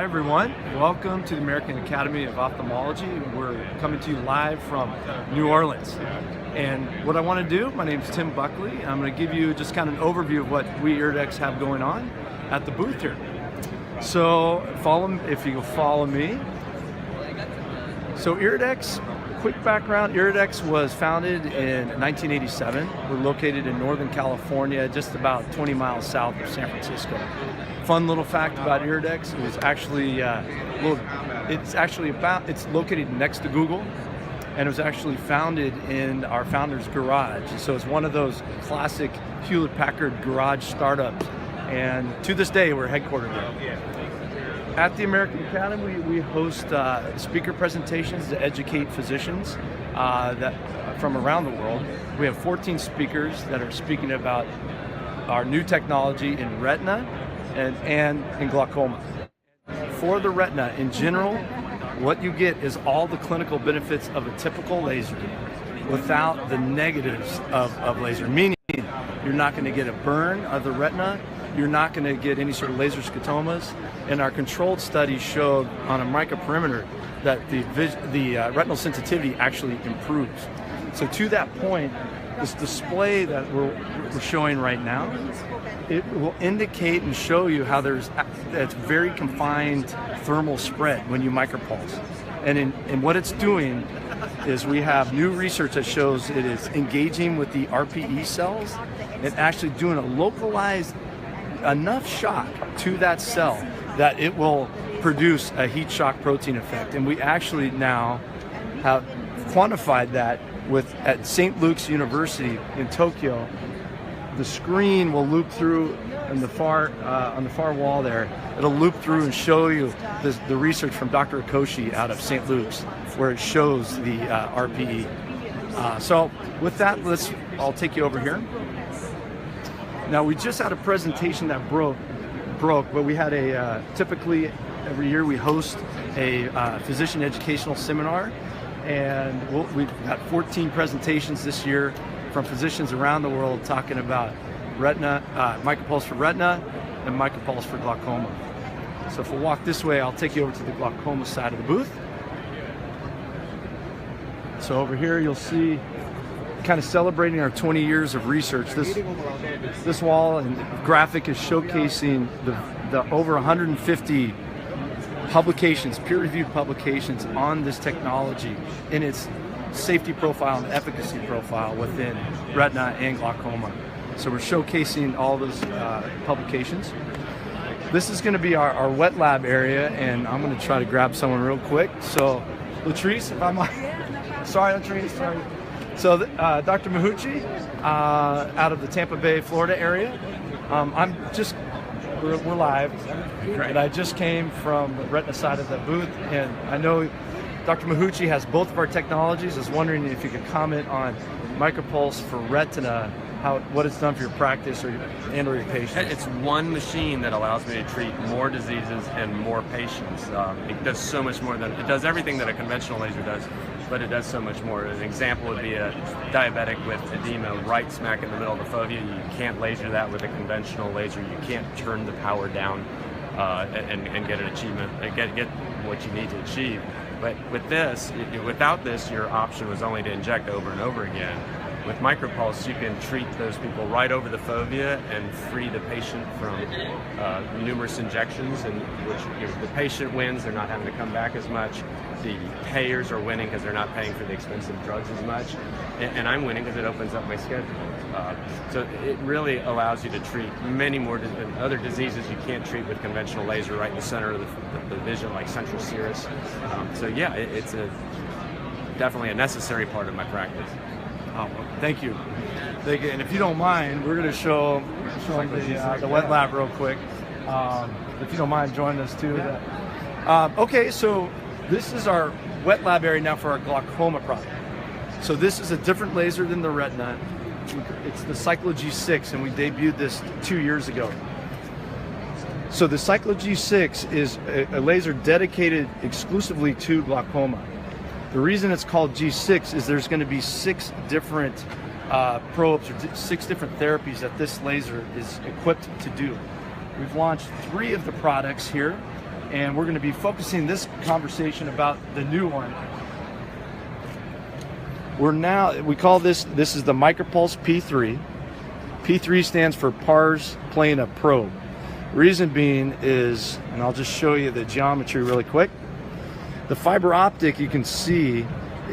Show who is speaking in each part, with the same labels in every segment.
Speaker 1: Hi everyone, welcome to the American Academy of Ophthalmology. We're coming to you live from New Orleans. And what I want to do, my name is Tim Buckley. I'm going to give you just kind of an overview of what we Iridex have going on at the booth here. So if you follow me. So Iridex, quick background, Iridex was founded in 1987. We're located in Northern California, just about 20 miles south of San Francisco. Fun little fact about Iridex, it's located next to Google, and it was actually founded in our founder's garage. So it's one of those classic Hewlett-Packard garage startups, and to this day we're headquartered there. At the American Academy, we host speaker presentations to educate physicians from around the world. We have 14 speakers that are speaking about our new technology in retina and in glaucoma. For the retina in general, what you get is all the clinical benefits of a typical laser without the negatives of laser, meaning you're not going to get a burn of the retina, you're not going to get any sort of laser scotomas, and our controlled study showed on a microperimeter that the retinal sensitivity actually improves. So to that point, this display that we're showing right now, it will indicate and show you how it's very confined thermal spread when you micropulse. And what it's doing is we have new research that shows it is engaging with the RPE cells and actually doing a localized enough shock to that cell that it will produce a heat shock protein effect. And we actually now have quantified that at St. Luke's University in Tokyo. The screen will loop through on the far wall there. It'll loop through and show you the research from Dr. Akoshi out of St. Luke's, where it shows the RPE. So with that, I'll take you over here. Now we just had a presentation that broke, but we had typically every year we host a physician educational seminar, and we've got 14 presentations this year from physicians around the world talking about retina, micropulse for retina and micropulse for glaucoma. So if we walk this way, I'll take you over to the glaucoma side of the booth. So over here you'll see kind of celebrating our 20 years of research. This wall and graphic is showcasing the over 150 publications, peer-reviewed publications on this technology in its safety profile and efficacy profile within retina and glaucoma. So we're showcasing all those publications. This is going to be our wet lab area, and I'm going to try to grab someone real quick. So Latrice, if I'm sorry Latrice, sorry. So Dr. Mahuchi out of the Tampa Bay, Florida area. We're live, and I just came from the retina side of the booth, and I know Dr. Mahuchi has both of our technologies. I was wondering if you could comment on micropulse for retina, what it's done for your practice or your patients.
Speaker 2: It's one machine that allows me to treat more diseases and more patients. It does so much more it does everything that a conventional laser does, but it does so much more. An example would be a diabetic with edema right smack in the middle of the fovea. You can't laser that with a conventional laser. You can't turn the power down and get an achievement, get what you need to achieve. But with this, without this, your option was only to inject over and over again. With micropulse, you can treat those people right over the fovea and free the patient from numerous injections, and the patient wins. They're not having to come back as much. The payers are winning because they're not paying for the expensive drugs as much, and I'm winning because it opens up my schedule. So it really allows you to treat many more other diseases you can't treat with conventional laser right in the center of the vision, like central serous. So yeah, it's definitely a necessary part of my practice.
Speaker 1: Oh, thank you. And if you don't mind, we're going to show the wet lab real quick. If you don't mind joining us too. Okay, so this is our wet lab area now for our glaucoma product. So this is a different laser than the retina. It's the Cyclo G6, and we debuted this 2 years ago. So the Cyclo G6 is a laser dedicated exclusively to glaucoma. The reason it's called G6 is there's going to be 6 different probes or 6 different therapies that this laser is equipped to do. We've launched 3 of the products here, and we're going to be focusing this conversation about the new one. We call this is the MicroPulse P3. P3 stands for pars plana probe. Reason being is, and I'll just show you the geometry really quick. The fiber optic you can see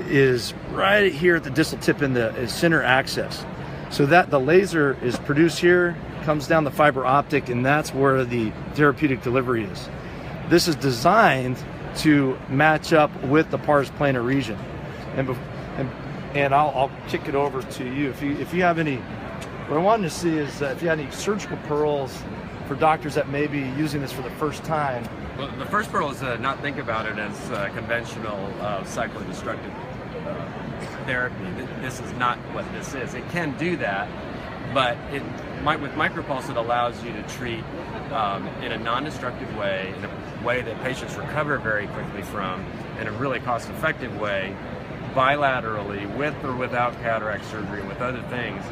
Speaker 1: is right here at the distal tip in the center axis. So that the laser is produced here, comes down the fiber optic, and that's where the therapeutic delivery is. This is designed to match up with the pars plana region. And I'll kick it over to you. If you have any, what I wanted to see is if you had any surgical pearls for doctors that may be using this for the first time.
Speaker 2: Well, the first pearl is not think about it as conventional cyclodestructive therapy. This is not what this is. It can do that, but with MicroPulse it allows you to treat in a non-destructive way, in a way that patients recover very quickly from, in a really cost-effective way, bilaterally, with or without cataract surgery, and with other things.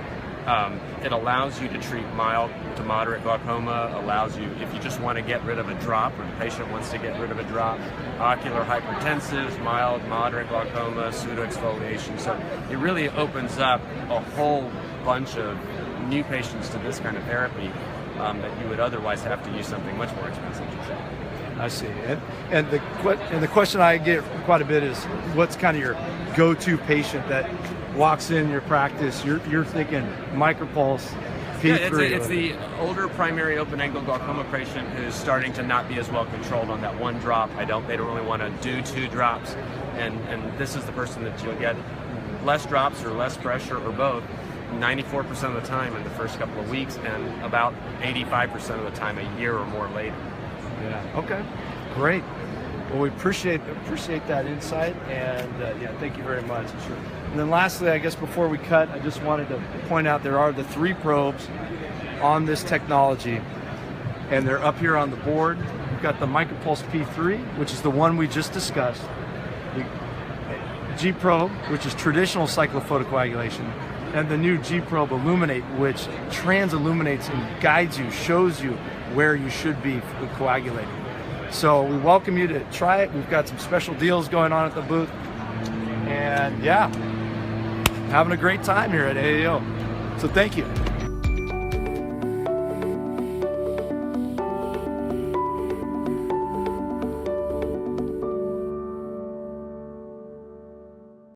Speaker 2: It allows you to treat mild to moderate glaucoma, allows you, if you just want to get rid of a drop, or the patient wants to get rid of a drop, ocular hypertensives, mild, moderate glaucoma, pseudoexfoliation. So it really opens up a whole bunch of new patients to this kind of therapy that you would otherwise have to use something much more expensive to treat.
Speaker 1: I see. And the question I get quite a bit is, what's kind of your go-to patient that walks in your practice? You're thinking MicroPulse P3.
Speaker 2: Yeah, it's the older primary open-angle glaucoma patient who's starting to not be as well controlled on that one drop. They don't really want to do 2 drops, and this is the person that you'll get less drops or less pressure or both 94% of the time in the first couple of weeks, and about 85% of the time a year or more later.
Speaker 1: Yeah. Okay. Great. Well, we appreciate that insight, and yeah, thank you very much. Sure. And then lastly, I guess before we cut, I just wanted to point out there are the 3 probes on this technology, and they're up here on the board. We've got the MicroPulse P3, which is the one we just discussed. The G probe, which is traditional cyclophotocoagulation, and the new G probe Illuminate, which trans-illuminates and guides you, shows you where you should be coagulating. So we welcome you to try it. We've got some special deals going on at the booth. And yeah, having a great time here at AAO. So thank you.